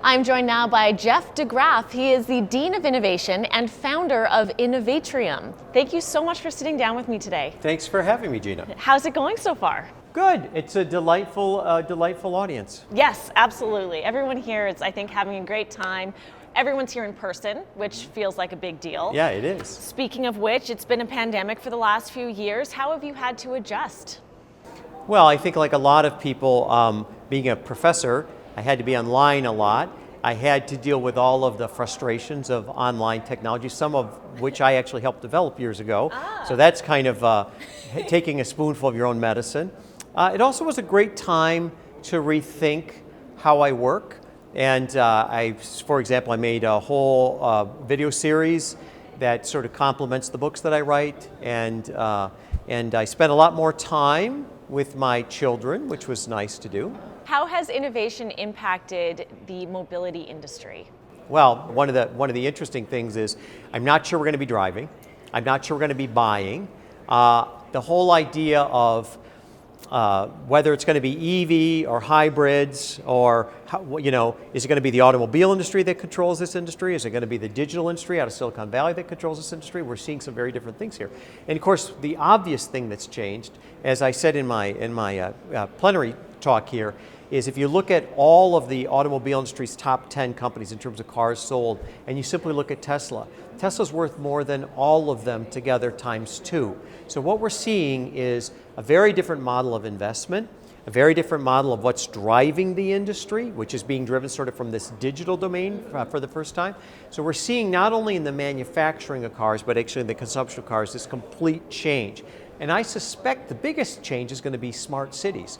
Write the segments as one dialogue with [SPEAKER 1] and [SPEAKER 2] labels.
[SPEAKER 1] I'm joined now by Jeff DeGraff. He is the Dean of Innovation and founder of Innovatrium. Thank you so much for sitting down with me today.
[SPEAKER 2] Thanks for having me, Gina.
[SPEAKER 1] How's it going so far?
[SPEAKER 2] Good. It's a delightful audience.
[SPEAKER 1] Yes, absolutely. Everyone here is, I think, having a great time. Everyone's here in person, which feels like a big deal.
[SPEAKER 2] Yeah, it is.
[SPEAKER 1] Speaking of which, it's been a pandemic for the last few years. How have you had to adjust?
[SPEAKER 2] Well, I think like a lot of people, being a professor, I had to be online a lot. I had to deal with all of the frustrations of online technology, some of which I actually helped develop years ago. So that's kind of taking a spoonful of your own medicine. It also was a great time to rethink how I work. And for example, I made a whole video series that sort of complements the books that I write. And I spent a lot more time with my children, which was nice to do.
[SPEAKER 1] How has innovation impacted the mobility industry?
[SPEAKER 2] Well, one of the interesting things is I'm not sure we're going to be driving. I'm not sure we're going to be buying. The whole idea of whether it's going to be EV or hybrids or, is it going to be the automobile industry that controls this industry? Is it going to be the digital industry out of Silicon Valley that controls this industry? We're seeing some very different things here. And of course, the obvious thing that's changed, as I said in my plenary talk here, is if you look at all of the automobile industry's top 10 companies in terms of cars sold, and you simply look at Tesla, Tesla's worth more than all of them together times 2. So what we're seeing is a very different model of investment, a very different model of what's driving the industry, which is being driven sort of from this digital domain for the first time. So we're seeing not only in the manufacturing of cars, but actually in the consumption of cars, this complete change. And I suspect the biggest change is going to be smart cities.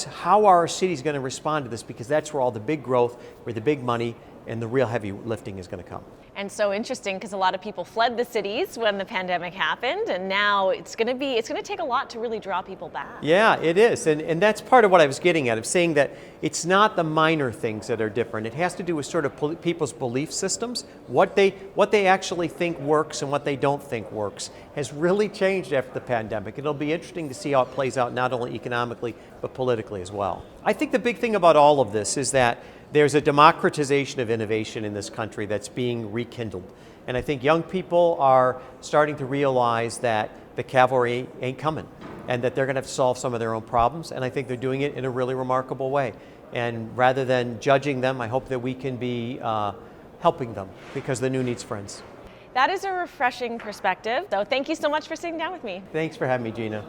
[SPEAKER 2] How are our cities going to respond to this? Because that's where all the big growth, where the big money and the real heavy lifting is going to come.
[SPEAKER 1] And so interesting because a lot of people fled the cities when the pandemic happened, and now it's going to take a lot to really draw people back.
[SPEAKER 2] Yeah, it is, and that's part of what I was getting at. I'm saying that it's not the minor things that are different. It has to do with sort of people's belief systems. What they actually think works and what they don't think works has really changed after the pandemic. It'll be interesting to see how it plays out, not only economically but politically as well. I think the big thing about all of this is that there's a democratization of innovation in this country that's being rekindled. And I think young people are starting to realize that the cavalry ain't coming and that they're going to have to solve some of their own problems. And I think they're doing it in a really remarkable way. And rather than judging them, I hope that we can be helping them because the new needs friends.
[SPEAKER 1] That is a refreshing perspective. So thank you so much for sitting down with me.
[SPEAKER 2] Thanks for having me, Gina.